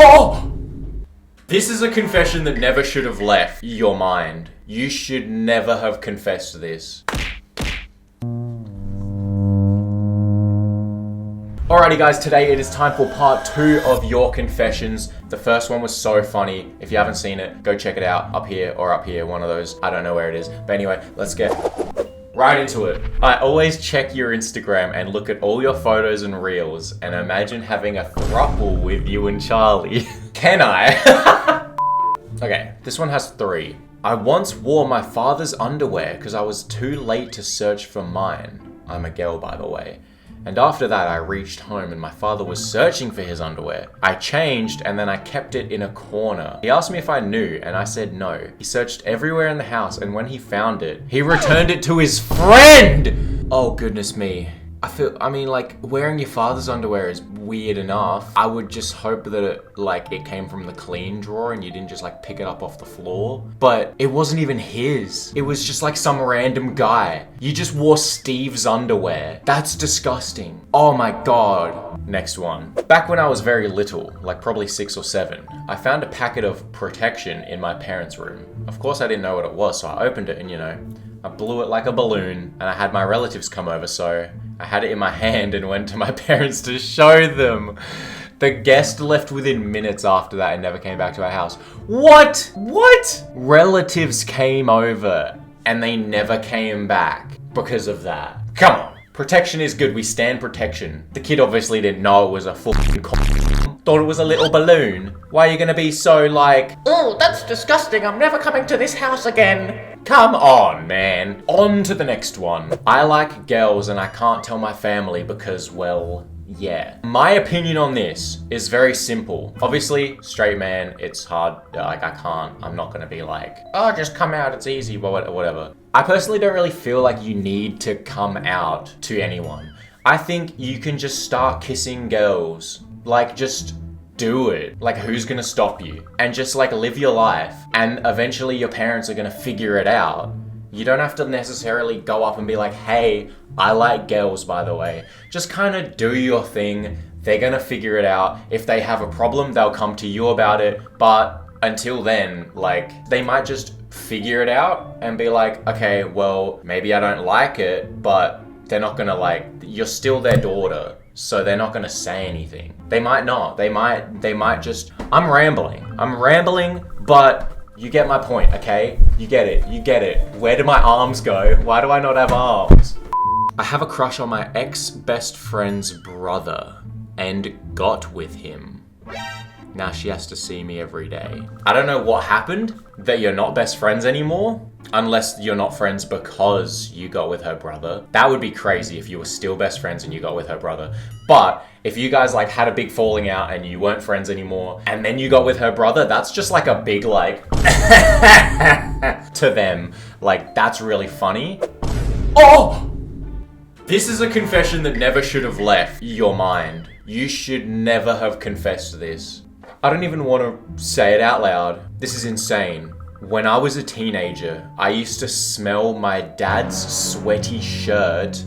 Oh! This is a confession that never should have left your mind. You should never have confessed this. Alrighty guys, today it is time for part 2 of your confessions. The first one was so funny. If you haven't seen it, go check it out up here or up here, one of those. I don't know where it is. But anyway, let's get right into it. I always check your Instagram and look at all your photos and reels and imagine having a throuple with you and Charlie. Can I? Okay, this one has 3. I once wore my father's underwear because I was too late to search for mine. I'm a girl, by the way. And after that, I reached home and my father was searching for his underwear. I changed and then I kept it in a corner. He asked me if I knew and I said no. He searched everywhere in the house and when he found it, he returned it to his friend! Oh goodness me. I mean, like, wearing your father's underwear is weird enough. I would just hope that it came from the clean drawer and you didn't just like pick it up off the floor. But it wasn't even his. It was just like some random guy. You just wore Steve's underwear. That's disgusting. Oh my God. Next one. Back when I was very little, like probably 6 or 7, I found a packet of protection in my parents' room. Of course I didn't know what it was, so I opened it and I blew it like a balloon and I had my relatives come over, so I had it in my hand and went to my parents to show them. The guest left within minutes after that and never came back to our house. What? What? Relatives came over and they never came back because of that. Come on. Protection is good. We stand protection. The kid obviously didn't know it was a fucking thought it was a little balloon. Why are you gonna be so like, oh, that's disgusting. I'm never coming to this house again. Come on, man. On to the next one. I like girls and I can't tell my family because, well, yeah. My opinion on this is very simple. Obviously, straight man, it's hard. Like, I'm not gonna be like, oh, just come out, it's easy, whatever. I personally don't really feel like you need to come out to anyone. I think you can just start kissing girls. Like, just do it. Like, who's gonna stop you? And just like live your life. And eventually your parents are gonna figure it out. You don't have to necessarily go up and be like, hey, I like girls, by the way. Just kind of do your thing. They're gonna figure it out. If they have a problem, they'll come to you about it. But until then, like, they might just figure it out and be like, okay, well, maybe I don't like it, but they're not gonna like, you're still their daughter. So they're not gonna say anything. They might not. They might just, I'm rambling, but you get my point, okay? You get it. Where do my arms go? Why do I not have arms? I have a crush on my ex-best friend's brother and got with him. Now she has to see me every day. I don't know what happened that you're not best friends anymore, unless you're not friends because you got with her brother. That would be crazy if you were still best friends and you got with her brother. But if you guys like had a big falling out and you weren't friends anymore and then you got with her brother, that's just like a big like to them. Like, that's really funny. Oh! This is a confession that never should have left your mind. You should never have confessed this. I don't even want to say it out loud. This is insane. When I was a teenager, I used to smell my dad's sweaty shirt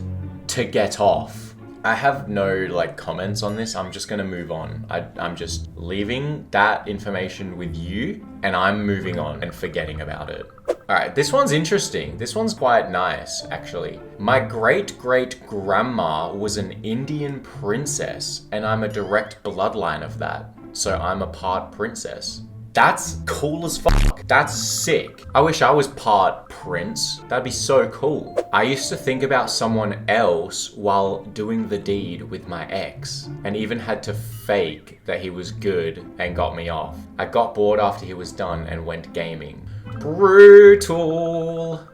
to get off. I have no like comments on this. I'm just gonna move on. I'm just leaving that information with you and I'm moving on and forgetting about it. Alright, this one's interesting. This one's quite nice, actually. My great-great-grandma was an Indian princess and I'm a direct bloodline of that. So I'm a part princess. That's cool as fuck. That's sick. I wish I was part prince. That'd be so cool. I used to think about someone else while doing the deed with my ex, and even had to fake that he was good and got me off. I got bored after he was done and went gaming. Brutal.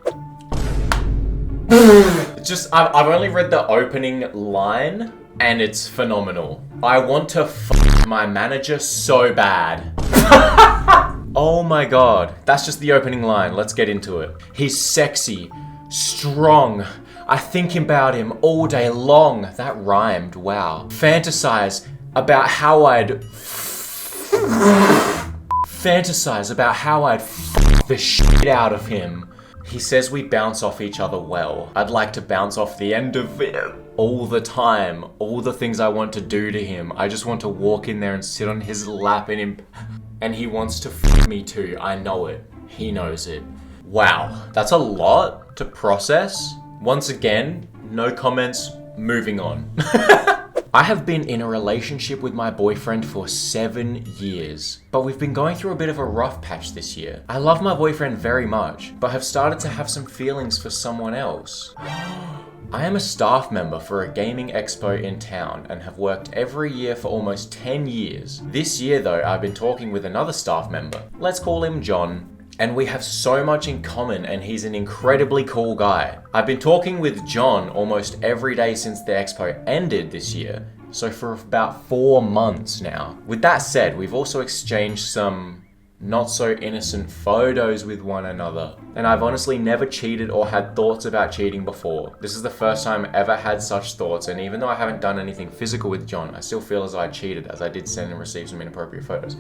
I've only read the opening line and it's phenomenal. I want to fuck my manager so bad. Oh my God. That's just the opening line. Let's get into it. He's sexy, strong. I think about him all day long. That rhymed. Wow. Fantasize about how I'd fuck the shit out of him. He says we bounce off each other well. I'd like to bounce off the end of it. all the time. All the things I want to do to him. I just want to walk in there and sit on his lap and he wants to f me too. I know it. He knows it. Wow, that's a lot to process. Once again, no comments, moving on. I have been in a relationship with my boyfriend for 7 years, but we've been going through a bit of a rough patch this year. I love my boyfriend very much, but have started to have some feelings for someone else. I am a staff member for a gaming expo in town and have worked every year for almost 10 years. This year though, I've been talking with another staff member. Let's call him John. And we have so much in common and he's an incredibly cool guy. I've been talking with John almost every day since the expo ended this year, so for about 4 months now. With that said, we've also exchanged some not so innocent photos with one another. And I've honestly never cheated or had thoughts about cheating before. This is the first time I've ever had such thoughts, and even though I haven't done anything physical with John, I still feel as though I cheated, as I did send and receive some inappropriate photos.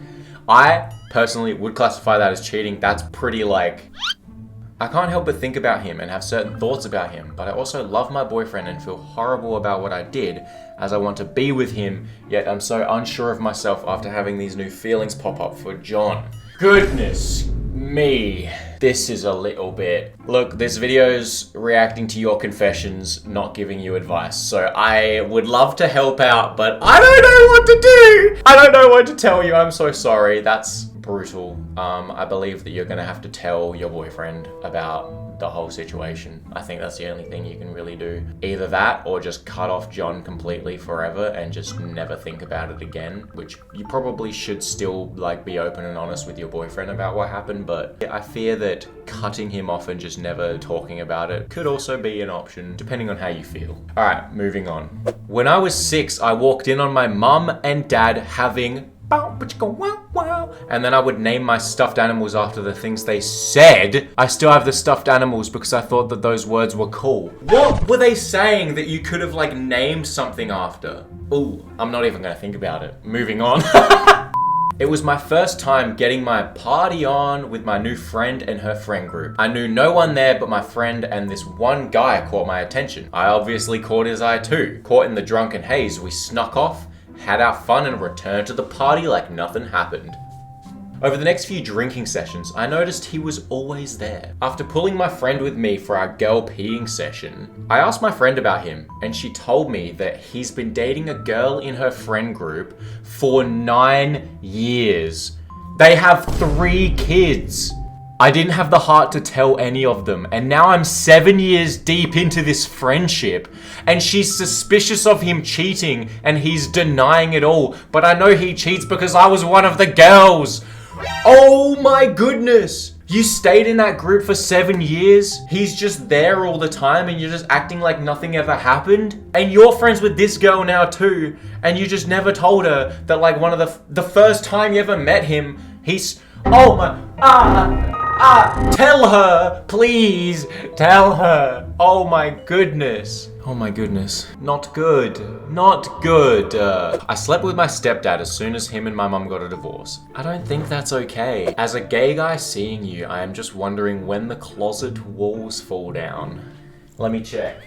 I personally would classify that as cheating. That's pretty I can't help but think about him and have certain thoughts about him, but I also love my boyfriend and feel horrible about what I did, as I want to be with him, yet I'm so unsure of myself after having these new feelings pop up for John. Goodness me. This is a little bit... Look, this video's reacting to your confessions, not giving you advice. So I would love to help out, but I don't know what to do. I don't know what to tell you. I'm so sorry. That's brutal. I believe that you're gonna have to tell your boyfriend about the whole situation. I think that's the only thing you can really do. Either that or just cut off John completely forever and just never think about it again, which you probably should still be open and honest with your boyfriend about what happened, but I fear that cutting him off and just never talking about it could also be an option, depending on how you feel. All right, moving on. When I was 6, I walked in on my mum and dad having and then I would name my stuffed animals after the things they said. I still have the stuffed animals because I thought that those words were cool. What were they saying that you could have named something after? Ooh, I'm not even gonna think about it. Moving on. It was my first time getting my party on with my new friend and her friend group. I knew no one there but my friend, and this one guy caught my attention. I obviously caught his eye too. Caught in the drunken haze, we snuck off, had our fun, and returned to the party like nothing happened. Over the next few drinking sessions, I noticed he was always there. After pulling my friend with me for our girl peeing session, I asked my friend about him, and she told me that he's been dating a girl in her friend group for 9 years. They have 3 kids. I didn't have the heart to tell any of them, and now I'm 7 years deep into this friendship, and she's suspicious of him cheating, and he's denying it all, but I know he cheats because I was one of the girls. Oh my goodness! You stayed in that group for 7 years? He's just there all the time and you're just acting like nothing ever happened? And you're friends with this girl now too, and you just never told her that one of the first time you ever met him, he's... Oh my... tell her, please, tell her. Oh my goodness. Oh my goodness. Not good. Not good. I slept with my stepdad as soon as him and my mum got a divorce. I don't think that's okay. As a gay guy seeing you, I am just wondering when the closet walls fall down. Let me check.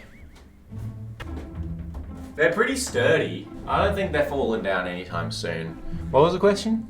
They're pretty sturdy. I don't think they're falling down anytime soon. What was the question?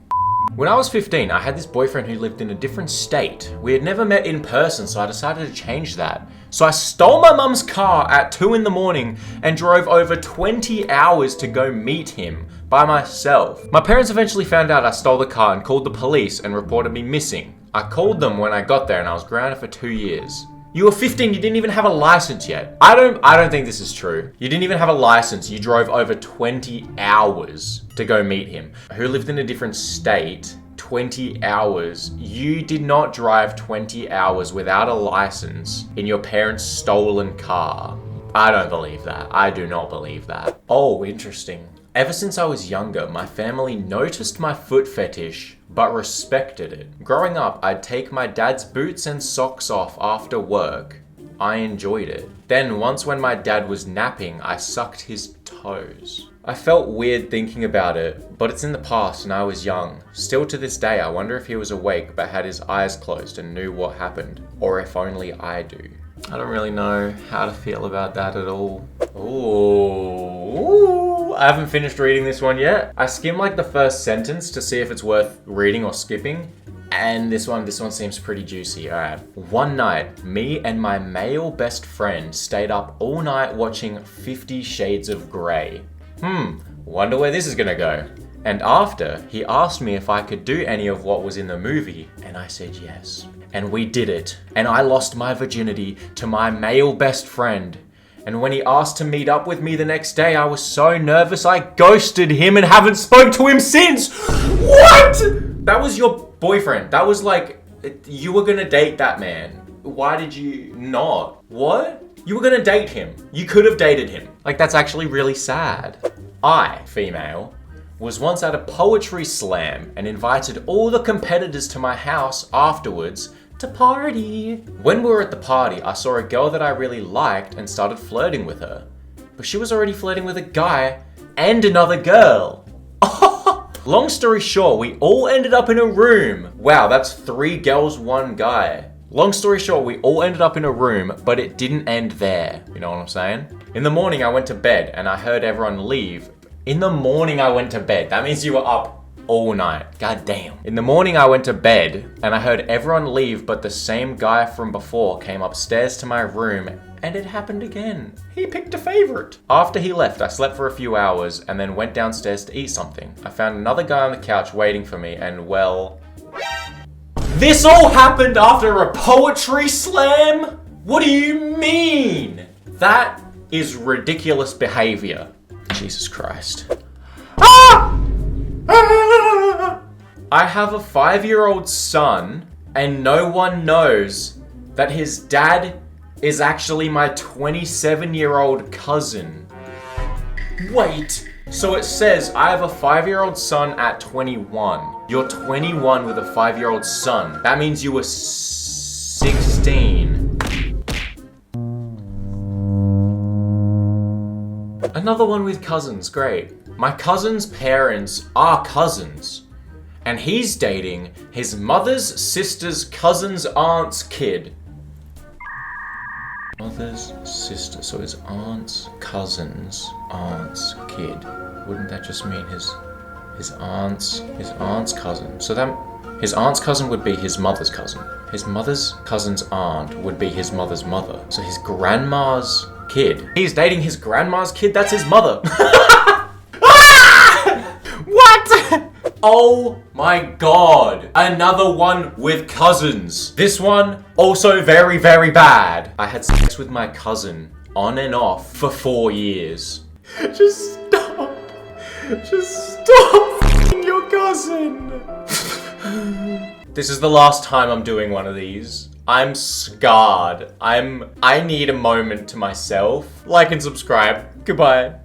When I was 15, I had this boyfriend who lived in a different state. We had never met in person, so I decided to change that. So I stole my mum's car at 2 in the morning and drove over 20 hours to go meet him by myself. My parents eventually found out I stole the car and called the police and reported me missing. I called them when I got there and I was grounded for 2 years. You were 15, you didn't even have a license yet. I don't think this is true. You didn't even have a license, you drove over 20 hours to go meet him. Who lived in a different state, 20 hours. You did not drive 20 hours without a license in your parents' stolen car. I don't believe that. I do not believe that. Oh, interesting. Ever since I was younger, my family noticed my foot fetish, but respected it. Growing up, I'd take my dad's boots and socks off after work. I enjoyed it. Then once when my dad was napping, I sucked his toes. I felt weird thinking about it, but it's in the past and I was young. Still to this day, I wonder if he was awake but had his eyes closed and knew what happened, or if only I do. I don't really know how to feel about that at all. Ooh, I haven't finished reading this one yet. I skimmed like the first sentence to see if it's worth reading or skipping. And this one seems pretty juicy. All right. One night, me and my male best friend stayed up all night watching 50 Shades of Grey. Wonder where this is gonna go. And after, he asked me if I could do any of what was in the movie, and I said yes. And we did it. And I lost my virginity to my male best friend. And when he asked to meet up with me the next day, I was so nervous I ghosted him and haven't spoke to him since. What? That was your boyfriend. That was like, you were gonna date that man. Why did you not? What? You were gonna date him. You could have dated him. Like, that's actually really sad. I, female, was once at a poetry slam and invited all the competitors to my house afterwards to party. When we were at the party, I saw a girl that I really liked and started flirting with her. But she was already flirting with a guy and another girl. Long story short, we all ended up in a room. Wow, that's 3 girls, 1 guy. Long story short, we all ended up in a room, but it didn't end there. You know what I'm saying? In the morning, I went to bed and I heard everyone leave. In the morning, I went to bed. That means you were up all night. God damn. In the morning, I went to bed and I heard everyone leave, but the same guy from before came upstairs to my room and it happened again. He picked a favorite. After he left, I slept for a few hours and then went downstairs to eat something. I found another guy on the couch waiting for me and well... This all happened after a poetry slam? What do you mean? That is ridiculous behavior. Jesus Christ. Ah! I have a 5-year-old son and no one knows that his dad is actually my 27-year-old cousin. Wait, so it says I have a 5-year-old son at 21. You're 21 with a 5-year-old son. That means you were 16. Another one with cousins, great. My cousin's parents are cousins. And he's dating his mother's sister's cousin's aunt's kid. Mother's sister, so his aunt's cousin's aunt's kid. Wouldn't that just mean his aunt's cousin? So that his aunt's cousin would be his mother's cousin. His mother's cousin's aunt would be his mother's mother. So his grandma's kid. He's dating his grandma's kid, that's his mother. What? Oh my god. Another one with cousins. This one, also very, very bad. I had sex with my cousin on and off for 4 years. Just stop. Just stop f***ing your cousin. This is the last time I'm doing one of these. I'm scarred. I need a moment to myself. Like and subscribe. Goodbye.